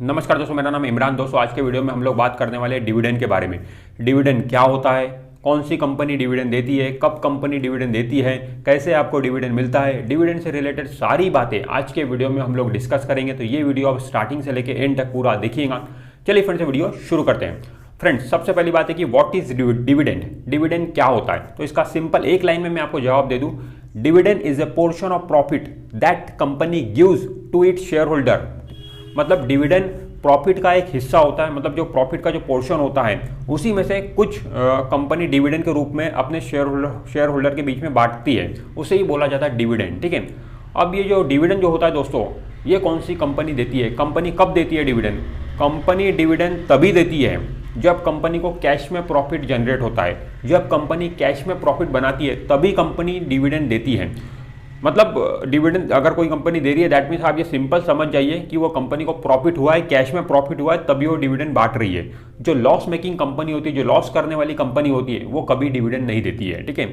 नमस्कार दोस्तों, मेरा नाम इमरान। दोस्तों आज के वीडियो में हम लोग बात करने वाले हैं डिविडेंड के बारे में। डिविडेंड क्या होता है, कौन सी कंपनी डिविडेंड देती है, कब कंपनी डिविडेंड देती है, कैसे आपको डिविडेंड मिलता है, डिविडेंड से रिलेटेड सारी बातें आज के वीडियो में हम लोग डिस्कस करेंगे। तो ये वीडियो आप स्टार्टिंग से लेकर एंड तक पूरा देखिएगा। चलिए फ्रेंड्स वीडियो शुरू करते हैं। फ्रेंड्स सबसे पहली बात है कि व्हाट इज डिविडेंड। डिविडेंड क्या होता है, तो इसका सिंपल एक लाइन में मैं आपको जवाब दे दूं। Dividend is a portion of profit that company gives to its shareholder. मतलब डिविडेंड प्रॉफिट का एक हिस्सा होता है, मतलब जो प्रॉफिट का जो पोर्शन होता है उसी में से कुछ कंपनी डिविडेंड के रूप में अपने शेयर होल्डर के बीच में बांटती है, उसे ही बोला जाता है डिविडेंड। ठीक है। अब ये जो डिविडेंड जो होता है दोस्तों, ये कौन सी कंपनी देती है, कंपनी कब देती है डिविडेंड। कंपनी डिविडेंड तभी देती है जब कंपनी को कैश में प्रॉफिट जनरेट होता है। जब कंपनी कैश में प्रॉफिट बनाती है तभी कंपनी डिविडेंड देती है। मतलब डिविडेंड अगर कोई कंपनी दे रही है, दैट मीन्स आप ये सिंपल समझ जाइए कि वो कंपनी को प्रॉफिट हुआ है, कैश में प्रॉफिट हुआ है, तभी वो डिविडेंड बांट रही है। जो लॉस मेकिंग कंपनी होती है, जो लॉस करने वाली कंपनी होती है, वो कभी डिविडेंड नहीं देती है। ठीक है।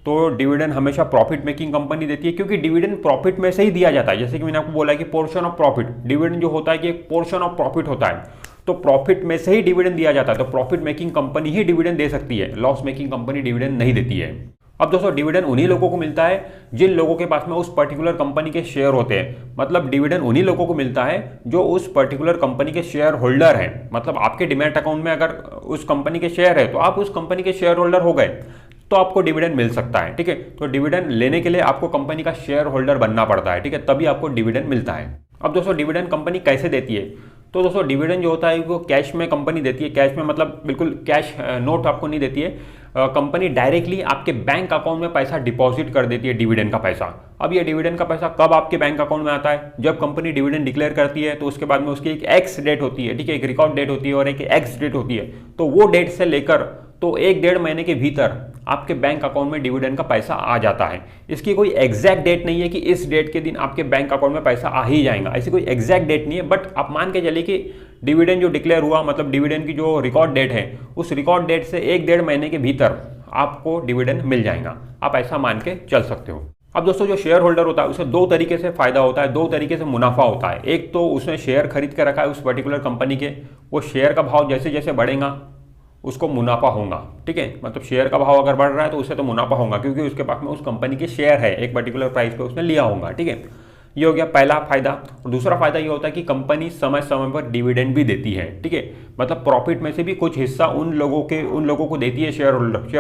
तो डिविडेंड हमेशा प्रॉफिट मेकिंग कंपनी देती है, क्योंकि डिविडेंड प्रॉफिट में से ही दिया जाता है। जैसे कि मैंने आपको बोला कि पोर्शन ऑफ प्रॉफिट, डिविडेंड जो होता है कि एक पोर्शन ऑफ प्रॉफिट होता है, तो प्रॉफिट में से ही डिविडेंड दिया जाता है। तो प्रॉफिट मेकिंग कंपनी ही डिविडेंड दे सकती है, लॉस मेकिंग कंपनी डिविडेंड नहीं देती है। अब दोस्तों डिविडेंड उन्हीं लोगों को मिलता है जिन लोगों के पास में उस पर्टिकुलर कंपनी के शेयर होते हैं। मतलब डिविडेंड उन्हीं लोगों को मिलता है जो उस पर्टिकुलर कंपनी के शेयर होल्डर हैं। मतलब आपके डीमैट अकाउंट में अगर उस कंपनी के शेयर है तो आप उस कंपनी के शेयर होल्डर हो गए, तो आपको डिविडेंड मिल सकता है। ठीक है। तो डिविडेंड लेने के लिए आपको कंपनी का शेयर होल्डर बनना पड़ता है। ठीक है, तभी आपको डिविडेंड मिलता है। अब दोस्तों डिविडेंड कंपनी कैसे देती है, तो दोस्तों डिविडेंड जो होता है वो कैश में कंपनी देती है। कैश में मतलब बिल्कुल कैश नोट आपको नहीं देती है। कंपनी डायरेक्टली आपके बैंक अकाउंट में पैसा डिपॉजिट कर देती है, डिविडेंड का पैसा। अब ये डिविडेंड का पैसा कब आपके बैंक अकाउंट में आता है, जब कंपनी डिविडेंड डिक्लेयर करती है, तो उसके बाद में उसकी एक एक्स डेट होती है। ठीक है, एक रिकॉर्ड डेट होती है और एक एक्स डेट होती है। तो वो डेट से लेकर तो 1-1.5 महीने के भीतर आपके बैंक अकाउंट में डिविडेंड का पैसा आ जाता है। इसकी कोई एग्जैक्ट डेट नहीं है कि इस डेट के दिन आपके बैंक अकाउंट में पैसा आ ही जाएगा, ऐसी कोई एग्जैक्ट डेट नहीं है। बट आप मान के चलिए कि डिविडेंड जो डिक्लेयर हुआ, मतलब डिविडेंड की जो रिकॉर्ड डेट है, उस रिकॉर्ड डेट से 1-1.5 महीने के भीतर आपको डिविडेंड मिल जाएगा। आप ऐसा मान के चल सकते हो। अब दोस्तों जो शेयर होल्डर होता है उसे दो तरीके से फायदा होता है, दो तरीके से मुनाफा होता है। एक तो उसने शेयर खरीद के रखा है उस पर्टिकुलर कंपनी के, वो शेयर का भाव जैसे जैसे बढ़ेगा उसको मुनाफा होगा। ठीक है, मतलब शेयर का भाव अगर बढ़ रहा है तो उसे तो मुनाफा होगा, क्योंकि उसके पास में उस कंपनी के शेयर है, एक पर्टिकुलर प्राइस पे उसने लिया होगा। ठीक है, ये हो गया पहला फायदा। और दूसरा फायदा ये होता है कि कंपनी समय समय पर डिविडेंड भी देती है। ठीक है, मतलब प्रॉफिट में से भी कुछ हिस्सा उन लोगों को देती है, शेयर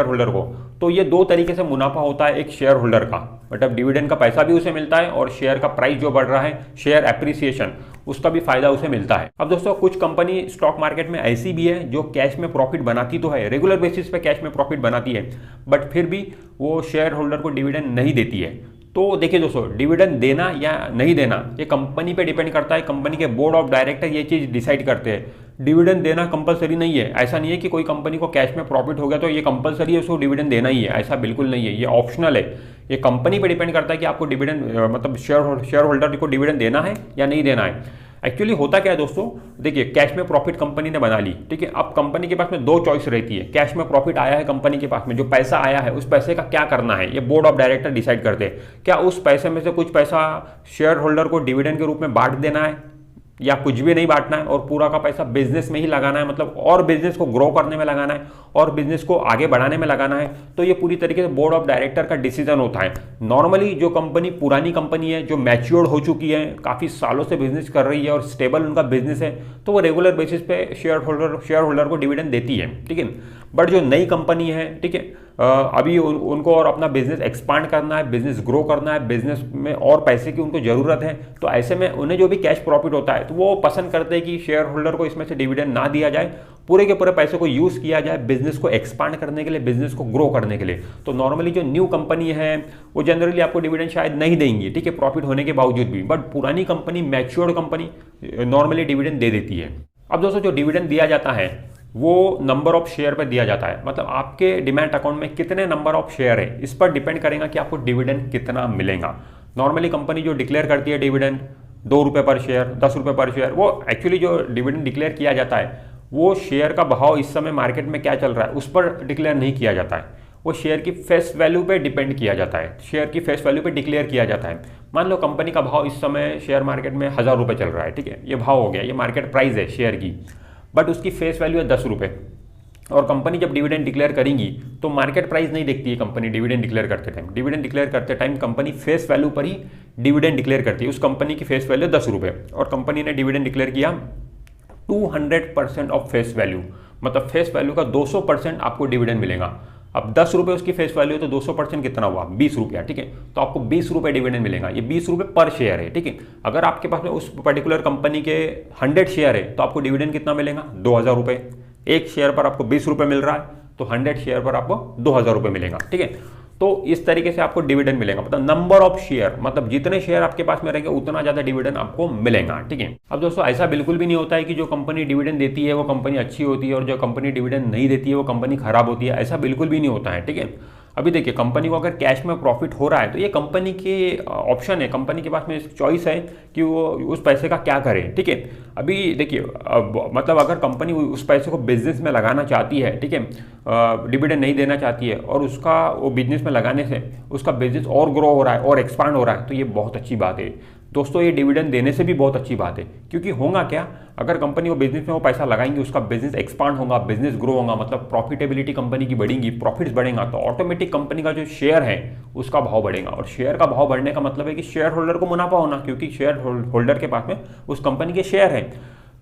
होल्डर को। तो ये दो तरीके से मुनाफा होता है एक शेयर होल्डर का, मतलब डिविडेंड का पैसा भी उसे मिलता है और शेयर का प्राइस जो बढ़ रहा है, शेयर एप्रिसिएशन, उसका भी फायदा उसे मिलता है। अब दोस्तों कुछ कंपनी स्टॉक मार्केट में ऐसी भी है जो कैश में प्रॉफिट बनाती तो है, रेगुलर बेसिस पे कैश में प्रॉफिट बनाती है, बट फिर भी वो शेयर होल्डर को डिविडेंड नहीं देती है। तो देखिए दोस्तों, डिविडेंड देना या नहीं देना ये कंपनी पे डिपेंड करता है। कंपनी के बोर्ड ऑफ डायरेक्टर ये चीज़ डिसाइड करते हैं। डिविडेंड देना कंपलसरी नहीं है। ऐसा नहीं है कि कोई कंपनी को कैश में प्रॉफिट हो गया तो ये कंपलसरी है उसको डिविडेंड देना ही है, ऐसा बिल्कुल नहीं है। ये ऑप्शनल है। ये कंपनी पे डिपेंड करता है कि आपको डिविडेंड मतलब शेयर होल्डर को डिविडेंड देना है या नहीं देना है। एक्चुअली होता क्या है दोस्तों, देखिए कैश में प्रॉफिट कंपनी ने बना ली। ठीक है, अब कंपनी के पास में दो चॉइस रहती है। कैश में प्रॉफिट आया है कंपनी के पास में, जो पैसा आया है उस पैसे का क्या करना है, ये बोर्ड ऑफ डायरेक्टर डिसाइड करते हैं। क्या उस पैसे में से कुछ पैसा शेयर होल्डर को डिविडेंड के रूप में बांट देना है, या कुछ भी नहीं बांटना है और पूरा का पैसा बिजनेस में ही लगाना है, मतलब और बिजनेस को ग्रो करने में लगाना है और बिजनेस को आगे बढ़ाने में लगाना है। तो ये पूरी तरीके से बोर्ड ऑफ डायरेक्टर का डिसीजन होता है। नॉर्मली जो कंपनी पुरानी कंपनी है, जो मैच्योर्ड हो चुकी है, काफ़ी सालों से बिजनेस कर रही है और स्टेबल उनका बिजनेस है, तो वो रेगुलर बेसिस पे शेयर होल्डर को डिविडेंड देती है। ठीक है, बट जो नई कंपनी है, ठीक है, अभी उनको और अपना बिजनेस एक्सपांड करना है, बिजनेस ग्रो करना है, बिजनेस में और पैसे की उनको ज़रूरत है, तो ऐसे में उन्हें जो भी कैश प्रॉफिट होता है तो वो पसंद करते हैं कि शेयर होल्डर को इसमें से डिविडेंड ना दिया जाए, पूरे के पूरे पैसे को यूज़ किया जाए बिजनेस को एक्सपांड करने के लिए, बिजनेस को ग्रो करने के लिए। तो नॉर्मली जो न्यू कंपनी है वो जनरली आपको डिविडेंड शायद नहीं देंगी, ठीक है, प्रॉफिट होने के बावजूद भी, बट पुरानी company, matured company normally dividend दे देती है। अब दोस्तों जो डिविडेंड दिया जाता है वो नंबर ऑफ शेयर पर दिया जाता है, मतलब आपके डीमैट अकाउंट में कितने नंबर ऑफ शेयर है इस पर डिपेंड करेगा कि आपको डिविडेंड कितना मिलेगा। नॉर्मली कंपनी जो डिक्लेयर करती है डिविडेंड 2 रुपये पर शेयर, 10 रुपये पर शेयर, वो एक्चुअली जो डिविडेंड डिक्लेयर किया जाता है वो शेयर का भाव इस समय मार्केट में क्या चल रहा है उस पर डिक्लेयर नहीं किया जाता है। वो शेयर की फेस वैल्यू पे डिपेंड किया जाता है, शेयर की फेस वैल्यू पे डिक्लेयर किया जाता है। मान लो कंपनी का भाव इस समय शेयर मार्केट में 1000 रुपये चल रहा है, ठीक है, ये भाव हो गया, ये मार्केट प्राइस है शेयर की, बट उसकी फेस वैल्यू है 10 रुपये। और कंपनी जब डिविडेंड डिक्लेयर करेंगी तो मार्केट प्राइस नहीं देखती है कंपनी डिविडेंड डिक्लेयर करते टाइम। डिविडेंड डिक्लेयर करते टाइम कंपनी फेस वैल्यू पर ही डिविडेंड डिक्लेयर करती है। उस कंपनी की फेस वैल्यू 10 रुपये और कंपनी ने डिविडेंड डिक्लेयर किया 200% ऑफ फेस वैल्यू, मतलब फेस वैल्यू का 200% आपको डिविडेंड मिलेगा। अब 10 रुपये उसकी फेस वैल्यू है तो 200% कितना हुआ, 20 रुपया, ठीक है, तो आपको 20 रुपये डिविडेंड मिलेगा। ये 20 रुपये पर शेयर है, ठीक है। अगर आपके पास में उस पर्टिकुलर कंपनी के 100 शेयर है तो आपको डिविडेंड कितना मिलेगा, 2000 रुपये। एक शेयर पर आपको 20 रुपये मिल रहा है तो 100 शेयर पर आपको 2000 रुपये मिलेगा, ठीक है। तो इस तरीके से आपको डिविडेंड मिलेगा, मतलब नंबर ऑफ शेयर, मतलब जितने शेयर आपके पास में रहेंगे उतना ज्यादा डिविडेंड आपको मिलेगा, ठीक है। अब दोस्तों ऐसा बिल्कुल भी नहीं होता है कि जो कंपनी डिविडेंड देती है वो कंपनी अच्छी होती है और जो कंपनी डिविडेंड नहीं देती है वो कंपनी खराब होती है, ऐसा बिल्कुल भी नहीं होता है, ठीक है। अभी देखिए कंपनी को अगर कैश में प्रॉफिट हो रहा है तो ये कंपनी के ऑप्शन है, कंपनी के पास में चॉइस है कि वो उस पैसे का क्या करे, ठीक है। अभी देखिए मतलब अगर कंपनी उस पैसे को बिजनेस में लगाना चाहती है, ठीक है, डिविडेंड नहीं देना चाहती है और उसका वो बिजनेस में लगाने से उसका बिजनेस और ग्रो हो रहा है और एक्सपांड हो रहा है तो ये बहुत अच्छी बात है दोस्तों। ये डिविडेंड देने से भी बहुत अच्छी बात है, क्योंकि होगा क्या, अगर कंपनी वो बिजनेस में वो पैसा लगाएंगे उसका बिजनेस एक्सपांड होगा, बिजनेस ग्रो होगा, मतलब प्रॉफिटेबिलिटी कंपनी की बढ़ेगी, प्रॉफिट्स बढ़ेगा तो ऑटोमेटिक कंपनी का जो शेयर है उसका भाव बढ़ेगा। और शेयर का भाव बढ़ने का मतलब है कि शेयर होल्डर को मुनाफा होना, क्योंकि शेयर होल्डर के पास में उस कंपनी के शेयर है।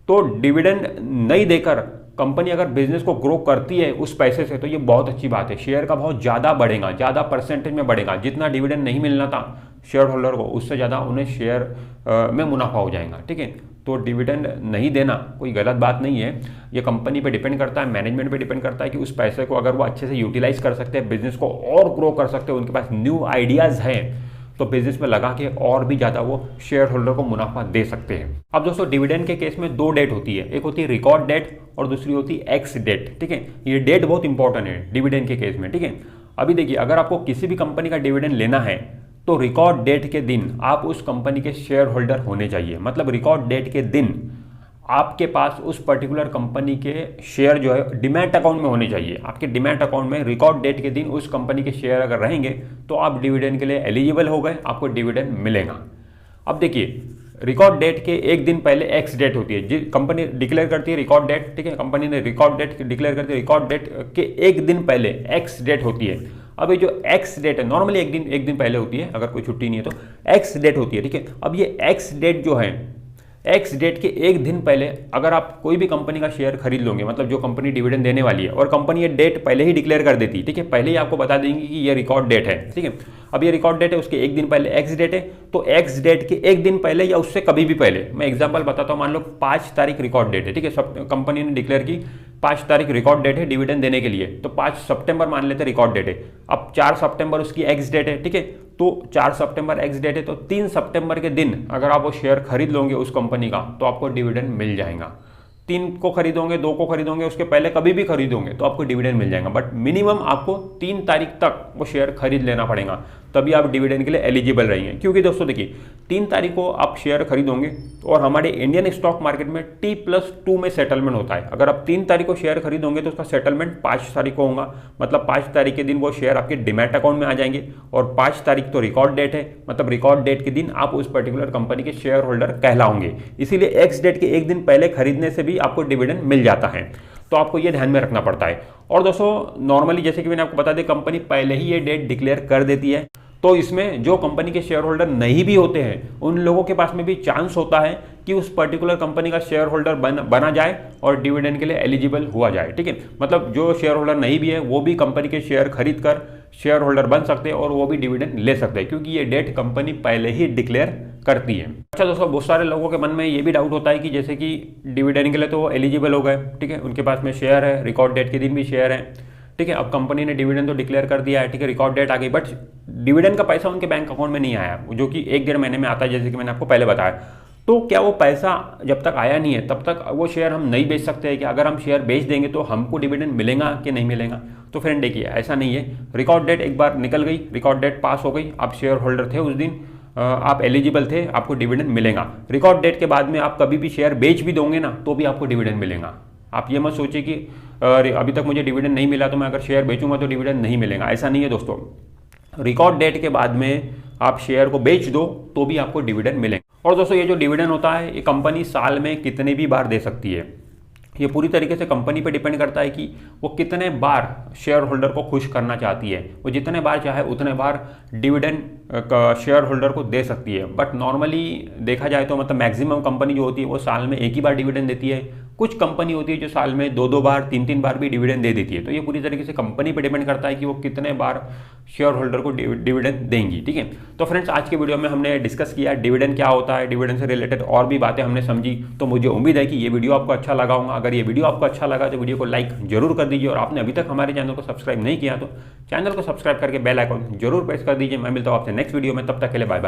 तो डिविडेंड नहीं देकर कंपनी अगर बिजनेस को ग्रो करती है उस पैसे से तो ये बहुत अच्छी बात है, शेयर का भाव ज़्यादा बढ़ेगा, ज़्यादा परसेंटेज में बढ़ेगा। जितना डिविडेंड नहीं मिलना था शेयर होल्डर को उससे ज़्यादा उन्हें शेयर में मुनाफा हो जाएगा, ठीक है। तो डिविडेंड नहीं देना कोई गलत बात नहीं है, ये कंपनी पे डिपेंड करता है, मैनेजमेंट पे डिपेंड करता है कि उस पैसे को अगर वो अच्छे से यूटिलाइज कर सकते हैं, बिजनेस को और ग्रो कर सकते हैं, उनके पास न्यू आइडियाज़ हैं तो बिजनेस में लगा के और भी ज़्यादा वो शेयर होल्डर को मुनाफा दे सकते हैं। अब दोस्तों डिविडेंड के केस में 2 डेट होती है, एक होती है रिकॉर्ड डेट और दूसरी होती है एक्स डेट, ठीक है। ये डेट बहुत इंपॉर्टेंट है डिविडेंड के केस में, ठीक है। अभी देखिए अगर आपको किसी भी कंपनी का डिविडेंड लेना है तो रिकॉर्ड डेट के दिन आप उस कंपनी के शेयर होल्डर होने चाहिए, मतलब रिकॉर्ड डेट के दिन आपके पास उस पर्टिकुलर कंपनी के शेयर जो है डिमैट अकाउंट में होने चाहिए। आपके डिमैट अकाउंट में रिकॉर्ड डेट के दिन उस कंपनी के शेयर अगर रहेंगे तो आप डिविडेंड के लिए एलिजिबल हो गए, आपको डिविडेंड मिलेगा। अब देखिए रिकॉर्ड डेट के एक दिन पहले एक्स डेट होती है, जी कंपनी डिक्लेयर करती है रिकॉर्ड डेट, ठीक है, कंपनी ने रिकॉर्ड डेट डिक्लेयर करती है, रिकॉर्ड डेट के एक दिन पहले एक्स डेट होती है। अब ये जो एक्स डेट है नॉर्मली एक दिन पहले होती है, अगर कोई छुट्टी नहीं है तो एक्स डेट होती है, ठीक है। अब ये एक्स डेट जो है, एक्स डेट के एक दिन पहले अगर आप कोई भी कंपनी का शेयर खरीद लोगे, मतलब जो कंपनी डिविडेंड देने वाली है और कंपनी ये डेट पहले ही डिक्लेयर कर देती है, ठीक है, पहले ही आपको बता देंगे कि ये रिकॉर्ड डेट है, ठीक है। अब ये रिकॉर्ड डेट है, उसके एक दिन पहले एक्स डेट है, तो एक्स डेट के एक दिन पहले या उससे कभी भी पहले, मैं एग्जांपल बताता हूँ, मान लो 5 तारीख रिकॉर्ड डेट है, ठीक है, सब कंपनी ने डिक्लेयर की 5 तारीख रिकॉर्ड डेट है डिविडेंड देने के लिए, तो 5 सितंबर मान लेते रिकॉर्ड डेट है। अब 4 सितंबर उसकी एक्स डेट है, ठीक है, तो 4 सितंबर एक्स डेट है, तो 3 सितंबर के दिन अगर आप वो शेयर खरीद लोगे उस कंपनी का तो आपको डिविडेंड मिल जाएगा। 3 को खरीदोगे, 2 को खरीदोगे, उसके पहले कभी भी खरीदोगे तो आपको डिविडेंड मिल जाएगा, बट मिनिमम आपको 3 तारीख तक वो शेयर खरीद लेना पड़ेगा, तभी आप डिविडेंड के लिए एलिजिबल रहेंगे। क्योंकि दोस्तों देखिए 3 तारीख को आप शेयर खरीदोगे और हमारे इंडियन स्टॉक मार्केट में T+2 में सेटलमेंट होता है। अगर आप 3 तारीख को शेयर खरीदोगे तो उसका सेटलमेंट 5 तारीख को होगा, मतलब 5 तारीख के दिन वो शेयर आपके डिमैट अकाउंट में आ जाएंगे और 5 तारीख तो रिकॉर्ड डेट है, मतलब रिकॉर्ड डेट के दिन आप उस पर्टिकुलर कंपनी के शेयर होल्डर कहलाओगे। इसीलिए एक्स डेट के एक दिन पहले खरीदने से भी आपको डिविडेंड मिल जाता है, तो आपको ये ध्यान में रखना पड़ता है। और दोस्तों नॉर्मली जैसे कि मैंने आपको बता दिया कंपनी पहले ही ये डेट डिक्लेयर कर देती है, तो इसमें जो कंपनी के शेयर होल्डर नहीं भी होते हैं उन लोगों के पास में भी चांस होता है कि उस पर्टिकुलर कंपनी का शेयर होल्डर बना जाए और डिविडेंड के लिए एलिजिबल हुआ जाए, ठीक है। मतलब जो शेयर होल्डर नहीं भी है वो भी कंपनी के शेयर खरीद कर शेयर होल्डर बन सकते हैं और वो भी डिविडेंड ले सकते हैं, क्योंकि ये डेट कंपनी पहले ही डिक्लेयर करती है। अच्छा दोस्तों बहुत सारे लोगों के मन में ये भी डाउट होता है कि जैसे कि डिविडेंड के लिए तो वो एलिजिबल हो गए, ठीक है, उनके पास में शेयर है, रिकॉर्ड डेट के दिन भी शेयर है, ठीक है, अब कंपनी ने डिविडेंड तो डिक्लेयर कर दिया है, ठीक है, रिकॉर्ड डेट आ गई, बट डिविडेंड का पैसा उनके बैंक अकाउंट में नहीं आया, जो कि 1-1.5 महीने में आता है, जैसे कि मैंने आपको पहले बताया। तो क्या वो पैसा जब तक आया नहीं है तब तक वो शेयर हम नहीं बेच सकते हैं कि अगर हम शेयर बेच देंगे तो हमको डिविडेंड मिलेगा कि नहीं मिलेगा? तो फ्रेंड देखिए ऐसा नहीं है, रिकॉर्ड डेट एक बार निकल गई, रिकॉर्ड डेट पास हो गई, आप शेयर होल्डर थे उस दिन, आप एलिजिबल थे, आपको डिविडेंड मिलेगा। रिकॉर्ड डेट के बाद में आप कभी भी शेयर बेच भी दोगे ना तो भी आपको डिविडेंड मिलेगा, आप ये मत सोचिए कि अरे अभी तक मुझे डिविडेंड नहीं मिला तो मैं अगर शेयर बेचूंगा तो डिविडेंड नहीं मिलेगा, ऐसा नहीं है दोस्तों। रिकॉर्ड डेट के बाद में आप शेयर को बेच दो तो भी आपको डिविडेंड मिलेंगे। और दोस्तों ये जो डिविडेंड होता है ये कंपनी साल में कितने भी बार दे सकती है, ये पूरी तरीके से कंपनी पे डिपेंड करता है कि वो कितने बार शेयर होल्डर को खुश करना चाहती है। वो जितने बार चाहे उतने बार डिविडेंड शेयर होल्डर को दे सकती है। बट नॉर्मली देखा जाए तो मतलब मैक्सिमम कंपनी जो होती है वो साल में एक ही बार डिविडेंड देती है। कुछ कंपनी होती है जो साल में 2-2 बार 3-3 बार भी डिविडेंड दे देती है। तो ये पूरी तरीके से कंपनी पे डिपेंड करता है कि वो कितने बार शेयर होल्डर को डिविडेंड देंगी, ठीक है। तो फ्रेंड्स आज के वीडियो में हमने डिस्कस किया डिविडेंड क्या होता है, डिविडेंड से रिलेटेड और भी बातें हमने समझी। तो मुझे उम्मीद है कि ये वीडियो आपको अच्छा लगा होगा। अगर ये वीडियो आपको अच्छा लगा तो वीडियो को लाइक जरूर कर दीजिए, और आपने अभी तक हमारे चैनल को सब्सक्राइब नहीं किया तो चैनल को सब्सक्राइब करके बेल आइकन जरूर प्रेस कर दीजिए। मैं मिलता हूँ आपसे नेक्स्ट वीडियो में, तब तक के लिए बाय बाय।